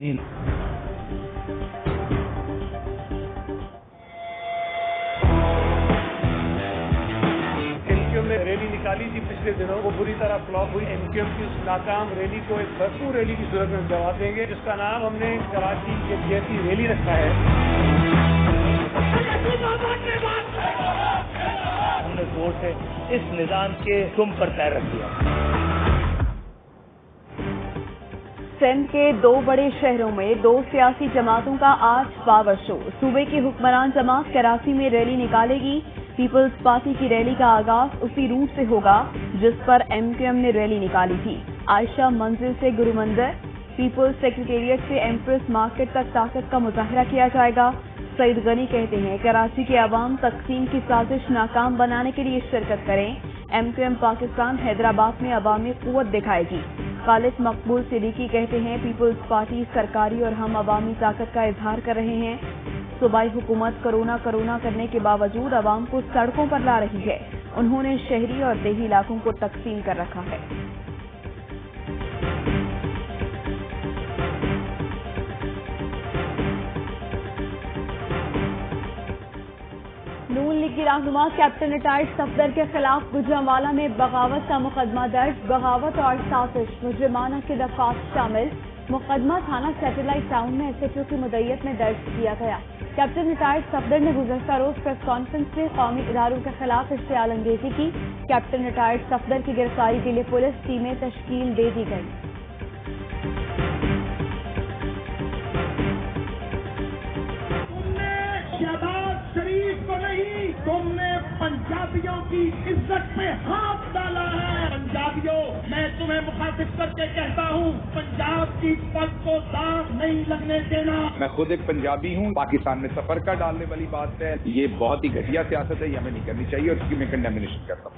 MQM ने rally निकाली थी पिछले दिनों, वो बुरी तरह फ्लॉप हुई। एमक्यूएम की उस नाकाम रैली को एक भरपूर रैली की सूरत में जवाब देंगे, जिसका नाम हमने कराची जैसी रैली रखा है। हमने जोर से इस निजाम के तुम पर पैर रख दिया। सिंध के दो बड़े शहरों में दो सियासी जमातों का आज पावर शो। सूबे की हुक्मरान जमात कराची में रैली निकालेगी। पीपल्स पार्टी की रैली का आगाज उसी रूट से होगा जिस पर एमक्यूएम ने रैली निकाली थी। आयशा मंजिल से गुरु मंदिर, पीपल्स सेक्रेटेरिएट से एम्प्रेस मार्केट तक ताकत का मुजाहरा किया जाएगा। सईद गनी कहते हैं कराची के अवाम तकसीम की साजिश नाकाम बनाने के लिए शिरकत करें। एमक्यूएम पाकिस्तान हैदराबाद में अवामी कुव्वत दिखाएगी। खालिद मकबूल सिद्दीकी कहते हैं पीपल्स पार्टी सरकारी और हम अवामी ताकत का इजहार कर रहे हैं। सूबाई हुकूमत कोरोना करने के बावजूद अवाम को सड़कों पर ला रही है। उन्होंने शहरी और देही इलाकों को तकसीम कर रखा है। नून लीग की रहनुमा कैप्टन रिटायर्ड सफदर के खिलाफ गुजरांवाला में बगावत का मुकदमा दर्ज। बगावत और साजिश मुजरिमाना की दफात शामिल। मुकदमा थाना सैटेलाइट टाउन में एसएचओ की मुद्दईयत में दर्ज किया गया। कैप्टन रिटायर्ड सफदर ने गुज़श्ता रोज प्रेस कॉन्फ्रेंस में कौमी इदारों के खिलाफ इश्तियाल अंगेजी की। कैप्टन रिटायर्ड सफदर की गिरफ्तारी के लिए पुलिस टीमें तश्कील दे दी गई। तुमने पंजाबियों की इज्जत पे हाथ डाला है। पंजाबियों, मैं तुम्हें मुखातिब करके कहता हूँ, पंजाब की पग को दाग नहीं लगने देना। मैं खुद एक पंजाबी हूँ। पाकिस्तान में तफरका डालने वाली बात है, ये बहुत ही घटिया सियासत है, ये हमें नहीं करनी चाहिए और इसकी मैं कंडेमिनेशन करता हूँ।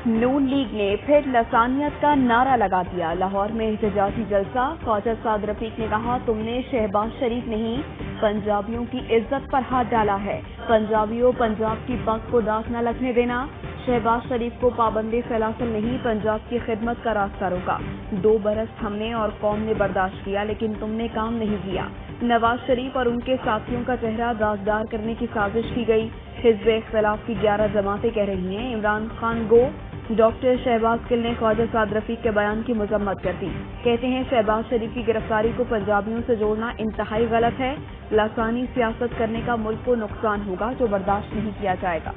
नून लीग ने फिर लसानियत का नारा लगा दिया। लाहौर में एहतजाजी जलसा। ख्वाजा साद रफीक ने कहा तुमने शहबाज शरीफ नहीं पंजाबियों की इज्जत पर हाथ डाला है। पंजाबियों, पंजाब की पग को दाग न लगने देना। शहबाज शरीफ को पाबंदी सलासल नहीं पंजाब की खिदमत का रास्ता रोका। 2 बरस हमने और कौम ने बर्दाश्त किया लेकिन तुमने काम नहीं किया। नवाज शरीफ और उनके साथियों का चेहरा दागदार करने की साजिश की गई। हिज़्ब इख्तिलाफ की 11 जमातें कह रही हैं इमरान खान गो। डॉक्टर शहबाज गिल ने ख्वाजा साद रफीक के बयान की मजम्मत कर दी। कहते हैं शहबाज शरीफ की गिरफ्तारी को पंजाबियों से जोड़ना इंतहाई गलत है। लासानी सियासत करने का मुल्क को नुकसान होगा जो बर्दाश्त नहीं किया जाएगा।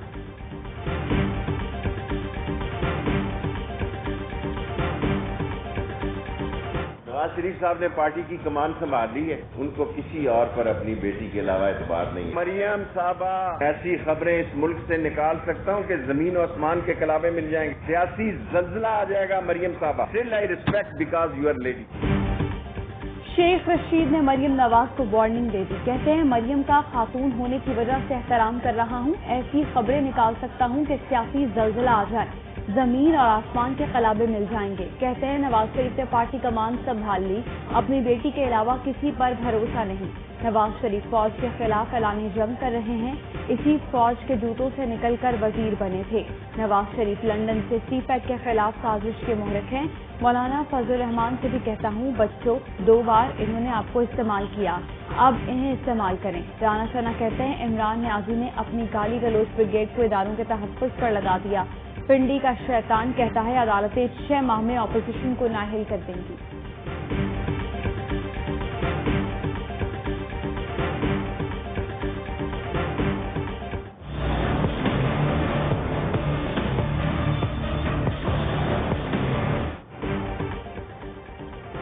नवाज शरीफ साहब ने पार्टी की कमान संभाल ली है, उनको किसी और पर अपनी बेटी के अलावा एतबार नहीं है। मरियम साहबा, ऐसी खबरें इस मुल्क से निकाल सकता हूँ कि जमीन और आसमान के कलाबे मिल जाएंगे। सियासी जल्जला आ जाएगा। मरियम साहबा, still I respect because you are lady. Sheikh Rashid ने मरियम नवाज को वार्निंग दे दी। कहते हैं मरियम का खातून होने की वजह से एहतराम कर रहा हूँ। ऐसी खबरें निकाल सकता हूँ कि सियासी जल्जला आ जाए, जमीन और आसमान के कलाबे मिल जाएंगे। कहते हैं नवाज शरीफ ने पार्टी कमान संभाल ली, अपनी बेटी के अलावा किसी पर भरोसा नहीं। नवाज शरीफ फौज के खिलाफ ऐलानी जंग कर रहे हैं। इसी फौज के जूतों से निकलकर वजीर बने थे। नवाज शरीफ लंदन से सीपैक के खिलाफ साजिश के मुहरिक हैं। मौलाना फजल रहमान से भी कहता हूँ बच्चों, 2 बार इन्होंने आपको इस्तेमाल किया, अब इन्हें इस्तेमाल करें। राना शना कहते हैं इमरान न्याजी ने अपनी गाली गलोच ब्रिगेड को इदारों के तहफ़्फ़ुज़ पर लगा दिया। पिंडी का शैतान कहता है अदालतें 6 माह में ऑपोजिशन को नाअहल कर देंगी।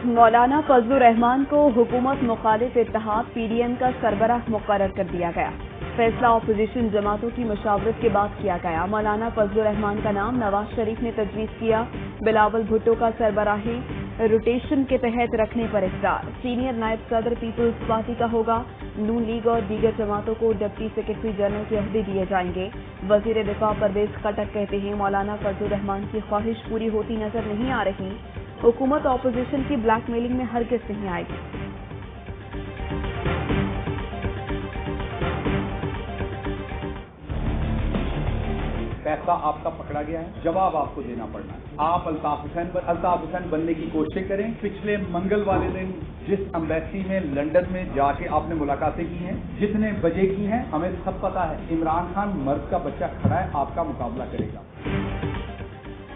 मौलाना फजलुर रहमान को हुकूमत मुखालिफ इत्तेहाद पीडीएम का सरबराह मुकर्रर कर दिया गया। फैसला अपोजिशन जमातों की मशावरत के बाद किया गया। मौलाना फजलुर रहमान का नाम नवाज शरीफ ने तजवीज़ किया। बिलावल भुट्टो का सरबराही रोटेशन के तहत रखने पर इकरार। सीनियर नायब सदर पीपल्स पार्टी का होगा। नून लीग और दीगर जमातों को डिप्टी सेक्रेटरी जनरल के ओहदे दिए जाएंगे। वजीर दिफा परवेज खटक कहते हैं मौलाना फजलुर रहमान की ख्वाहिश पूरी होती नजर नहीं आ रही। हुकूमत ऑपोजिशन की ब्लैकमेलिंग में हरगिज़ नहीं आएगी। पैसा आपका पकड़ा गया है, जवाब आपको देना पड़ना है। आप अल्ताफ हुसैन बनने की कोशिश करें। पिछले मंगल वाले दिन जिस एम्बेसी में लंदन में जाके आपने मुलाकातें की हैं, जितने बजे की हैं, हमें सब पता है। इमरान खान मर्द का बच्चा खड़ा है, आपका मुकाबला करेगा।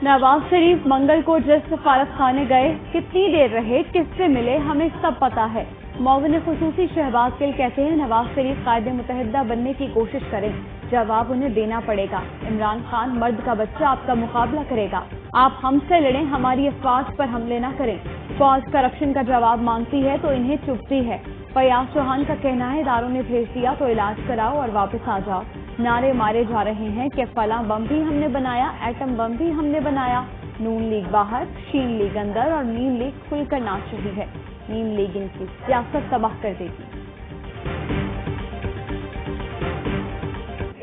नवाज शरीफ मंगल को जिस सफारत खाने गए, कितनी देर रहे, किससे मिले, हमें सब पता है। मौज़िन खुसूसी शहबाज गिल कहते हैं नवाज शरीफ कायदे मुतहदा बनने की कोशिश करें, जवाब उन्हें देना पड़ेगा। इमरान खान मर्द का बच्चा आपका मुकाबला करेगा। आप हमसे लड़ें, हमारी अफवाज पर हमले न करें। फौज करप्शन का जवाब मांगती है तो इन्हें चुभती है। फयाज चौहान का कहना है इदारों ने भेज दिया तो इलाज कराओ और वापस आ जाओ। नारे मारे जा रहे हैं कि फलां बम भी हमने बनाया, एटम बम भी हमने बनाया। नून लीग बाहर, शीन लीग अंदर और नीम लीग खुलकर नाच रही है। नीम लीग इनकी सियासत तबाह कर देगी।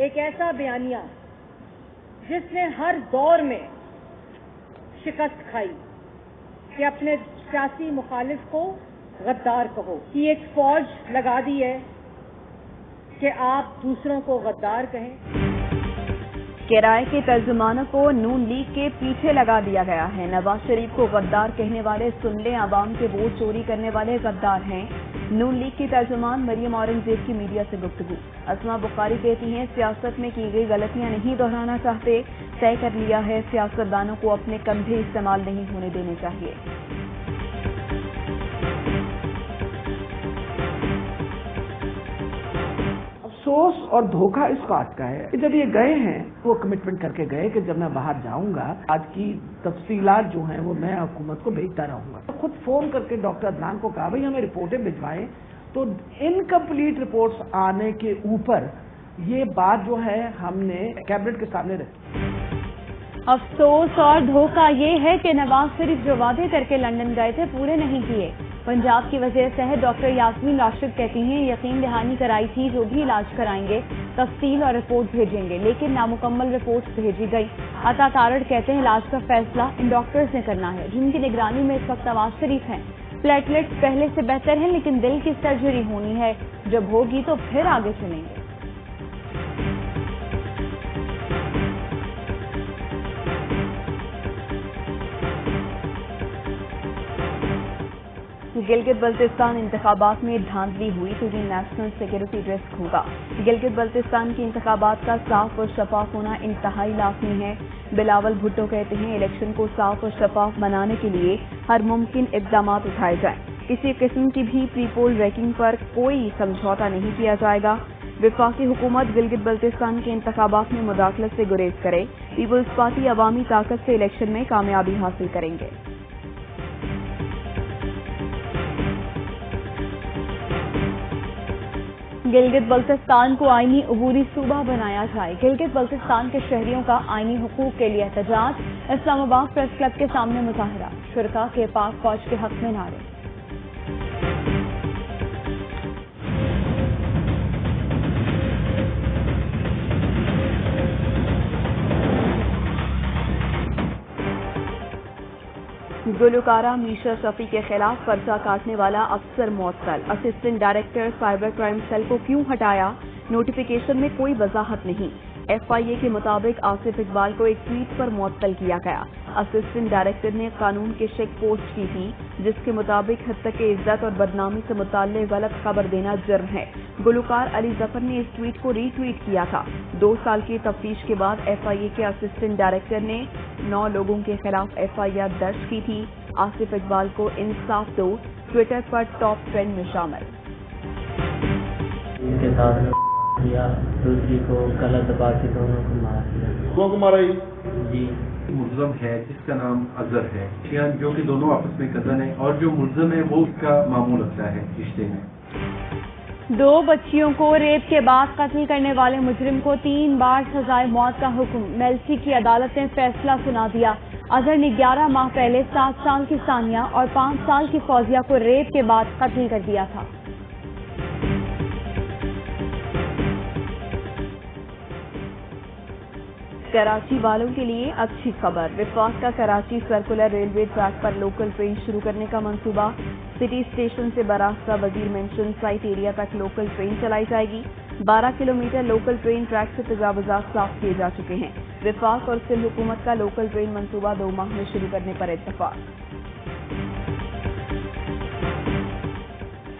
एक ऐसा बयानिया जिसने हर दौर में शिकस्त खाई कि अपने सियासी मुखालिफ को गद्दार कहो, कि एक फौज लगा दी है कि आप दूसरों को गद्दार कहें। किराए के तर्जुमानों को नून लीग के पीछे लगा दिया गया है। नवाज शरीफ को गद्दार कहने वाले सुन लें, आवाम के वोट चोरी करने वाले गद्दार हैं। नून लीग की तर्जुमान मरियम औरंगजेब की मीडिया से गुफ्तगू। असमा बुखारी कहती हैं सियासत में की गई गलतियां नहीं दोहराना चाहते, तय कर लिया है सियासतदानों को अपने कंधे इस्तेमाल नहीं होने देने चाहिए। अफसोस और धोखा इस बात का है कि जब ये गए हैं वो कमिटमेंट करके गए कि जब मैं बाहर जाऊंगा आज की तफसीलात जो हैं वो मैं हुकूमत को भेजता रहूंगा। तो खुद फोन करके डॉक्टर अदनान को कहा भाई हमें रिपोर्टें भिजवाएं, तो इनकम्प्लीट रिपोर्ट्स आने के ऊपर ये बात जो है हमने कैबिनेट के सामने रखी। अफसोस और धोखा ये है कि नवाज शरीफ जो वादे करके लंदन गए थे पूरे नहीं किए। पंजाब की वज़ीर सेहत डॉक्टर यास्मीन राशिद कहती हैं यकीन दहानी कराई थी जो भी इलाज कराएंगे तफसील और रिपोर्ट भेजेंगे, लेकिन नामुकम्मल रिपोर्ट भेजी गई। अता तारड़ कहते हैं इलाज का फैसला इन डॉक्टर्स ने करना है जिनकी निगरानी में इस वक्त नवाज शरीफ हैं। प्लेटलेट्स पहले से बेहतर हैं लेकिन दिल की सर्जरी होनी है, जब होगी तो फिर आगे चलेंगे। गिलगित बल्तिस्तान इंतखाबात में धांधली हुई तो ये नेशनल सिक्योरिटी रिस्क होगा। गिलगित बल्तिस्तान की इंतखाबात का साफ और शफाफ होना इंतहाई लाजमी है। बिलावल भुट्टो कहते हैं इलेक्शन को साफ और शफाफ बनाने के लिए हर मुमकिन इक़दाम उठाए जाएं। किसी किस्म की भी प्री पोल रैंकिंग पर कोई समझौता नहीं किया जाएगा। वफाकी हुकूमत गिलगित बल्तिस्तान के इंतखाबात में मुदाखलत से गुरेज करे। पीपल्स पार्टी अवामी ताकत से इलेक्शन में कामयाबी हासिल करेंगे। गिलगित बल्तिस्तान को आईनी अबूरी सूबा बनाया जाए। गिलगित बल्तिस्तान के शहरियों का आईनी हुकूक के लिए एहतजाज। इस्लामाबाद प्रेस क्लब के सामने मुजाहरा। शुरका के पाक फौज के हक में नारे। गुलकारा मीशा शफी के खिलाफ पर्चा काटने वाला अफसर मुअत्तल। Assistant director cyber crime cell को क्यों हटाया, नोटिफिकेशन में कोई वजाहत नहीं। FIA के मुताबिक आसिफ इकबाल को एक ट्वीट पर मुअत्तल किया गया। असिस्टेंट डायरेक्टर ने कानून के शेक पोस्ट की थी जिसके मुताबिक हत्तक इज्जत और बदनामी से मुताल्लिक गलत खबर देना जुर्म है। गुलकार अली जफर ने इस ट्वीट को रीट्वीट किया था। 2 साल की तफ्तीश के बाद FIA के असिस्टेंट डायरेक्टर ने 9 लोगों के खिलाफ FIR दर्ज की थी। आसिफ इकबाल को इंसाफ दो ट्विटर पर टॉप ट्रेंड में शामिल। इनके साथ या दूसरी को गला दबा के दोनों को मार दिया। को मारा जी। मुल्ज़म है जिसका नाम अजहर है, जो कि दोनों आपस में कजन है, और जो मुल्ज़म है वो उसका मामू लगता है रिश्ते में। 2 बच्चियों को रेप के बाद कत्ल करने वाले मुजरिम को 3 बार सजाए मौत का हुक्म। मेल्सी की अदालत ने फैसला सुना दिया। अजहर ने 11 माह पहले 7 साल की सानिया और 5 साल की फौजिया को रेप के बाद कत्ल कर दिया था। कराची वालों के लिए अच्छी खबर। विफाक का कराची सर्कुलर रेलवे ट्रैक पर लोकल ट्रेन शुरू करने का मंसूबा। सिटी स्टेशन से बरास्ता वजीर मेंशन साइट एरिया तक लोकल ट्रेन चलाई जाएगी। 12 किलोमीटर लोकल ट्रेन ट्रैक से तजावुजात साफ किए जा चुके हैं। वफाक और सिंध हुकूमत का लोकल ट्रेन मंसूबा 2 माह में शुरू करने पर इत्तेफाक।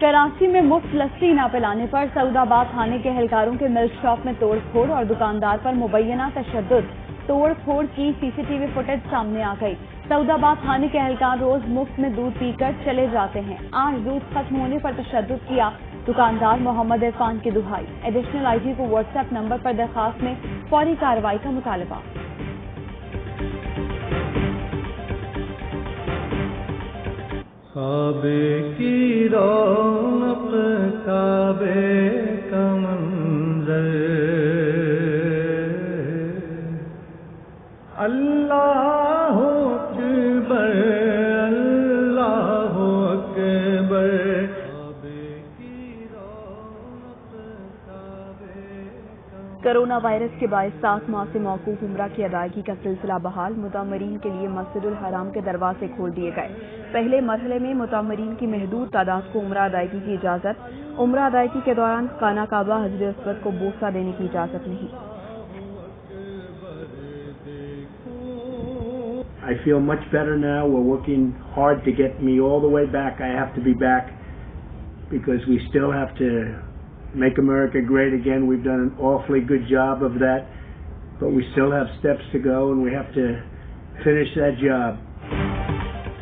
कराची में मुफ्त लस्सी न पिलाने पर सऊदाबाद थाने के एहलकारों के मिल्क शॉप में तोड़ फोड़ और दुकानदार पर मुबैना तशद्दुद। तोड़ फोड़ की सीसीटीवी फुटेज सामने आ गई। सऊदाबाद थाने के एहलकार रोज मुफ्त में दूध पीकर चले जाते हैं। आज दूध खत्म होने पर तशद्दुद किया दुकानदार मोहम्मद इरफान की दुहाई। एडिशनल आईजी को व्हाट्सएप नंबर पर दरखास्त में फौरी कार्रवाई का मुतालबा। काबे की रौनक काबे का मंजर अल्लाह अकबर अल्लाह अकबर। कोरोना वायरस के बायस 7 माह से मौकूफ उम्रा की अदायगी का सिलसिला बहाल। मुतामरीन के लिए मस्जिदुल हराम के दरवाजे खोल दिए गए। पहले मरहले में मुतामरीन की महदूद तादाद को उम्रा अदायगी की इजाजत। उम्रा अदायगी के दौरान खाना काबा हजर अस्वद को बोसा देने की इजाजत नहीं। I feel much better now. We're working hard to get me all the way back. I have to be back because we still have to make America great again. We've done an awfully good job of that, but we still have steps to go and we have to finish that job.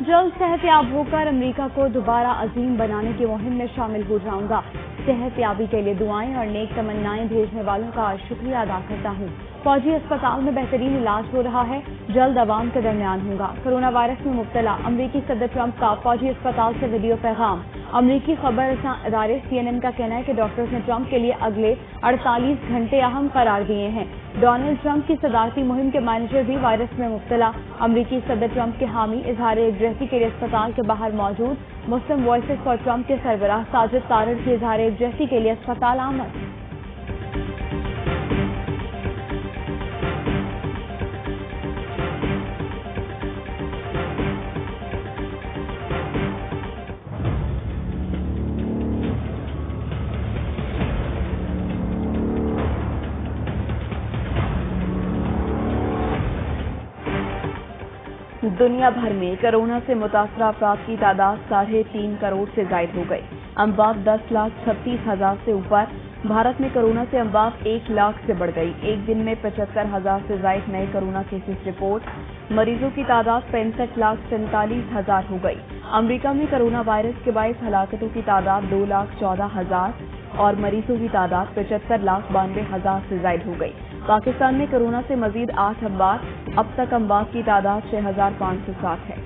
जल्द सेहतयाब होकर America को दोबारा अजीम बनाने की मुहिम में शामिल हो जाऊंगा। सेहतयाबी के लिए दुआएं और नेक तमन्नाएं भेजने वालों का शुक्रिया अदा करता हूं। फौजी अस्पताल में बेहतरीन इलाज हो रहा है। जल्द अवाम के दरमियान होगा। कोरोना वायरस में मुब्तला अमरीकी सदर ट्रंप का फौजी अस्पताल से वीडियो पैगाम। अमरीकी खबर अदारे CNN का कहना है कि डॉक्टर्स ने ट्रंप के लिए अगले 48 घंटे अहम करार दिए हैं। डोनाल्ड ट्रंप की सदारती मुहिम के मैनेजर भी वायरस में मुब्तला। अमरीकी सदर ट्रंप के हामी इजहार यकजहती के लिए अस्पताल के बाहर मौजूद। मुस्लिम वॉइसेस फॉर ट्रंप के सरबराह साजिद तारड़ की इजहार यकजहती के लिए अस्पताल आमद। दुनिया भर में कोरोना से मुतासरा अफराद की तादाद 3.5 करोड़ से जायद हो गई। अमवात 10,36,000 से ऊपर। भारत में कोरोना से अमवात 1 लाख से बढ़ गई। एक दिन में 75,000 से जायद नए कोरोना केसेस रिपोर्ट। मरीजों की तादाद 65,47,000 हो गई। अमेरिका में कोरोना वायरस के बायस हलाकतों की तादाद 2,14,000 और मरीजों की तादाद 75,92,000 से जायद हो गई। पाकिस्तान में कोरोना से मजीद 8 अमवात। अब तक अमवात की तादाद 6,560 है।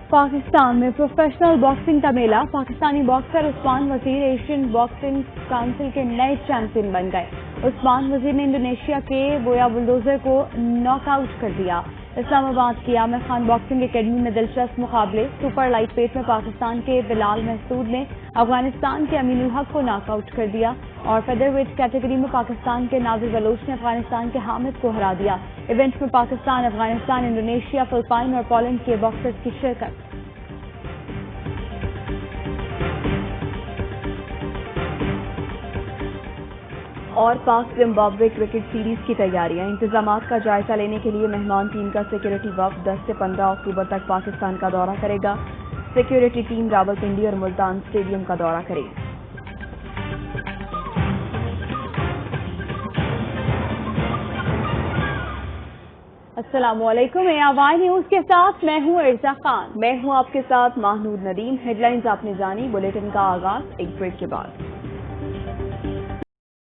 पाकिस्तान में प्रोफेशनल बॉक्सिंग का मेला। पाकिस्तानी बॉक्सर उस्मान वजीर एशियन बॉक्सिंग काउंसिल के नए चैंपियन बन गए। उस्मान वजीर ने इंडोनेशिया के बोया बुलडोजर को नॉकआउट कर दिया। इस्लामाबाद की आमिर खान बॉक्सिंग एकेडमी में दिलचस्प मुकाबले। सुपर लाइट वेट में पाकिस्तान के बिलाल महसूद ने अफगानिस्तान के अमीनुल हक को नॉकआउट कर दिया और फेदरवेट कैटेगरी में पाकिस्तान के नाजिर बलोच ने अफगानिस्तान के हामिद को हरा दिया। इवेंट में पाकिस्तान, अफगानिस्तान, इंडोनेशिया, फिलिपाइन और पोलैंड के बॉक्सर्स की शिरकत। और पाक जिम्बाब्वे क्रिकेट सीरीज की तैयारियां। इंतजामात का जायजा लेने के लिए मेहमान टीम का सिक्योरिटी वफ्द 10 से 15 अक्टूबर तक पाकिस्तान का दौरा करेगा। सिक्योरिटी टीम रावलपिंडी और मुल्तान स्टेडियम का दौरा करेगी। अस्सलामुअलैकुम। ARY न्यूज के साथ मैं हूं इर्जा खान। मैं हूं आपके साथ महनूद नदीम। हेडलाइंस आपने जानी। बुलेटिन का आगाज एक ब्रेक के बाद।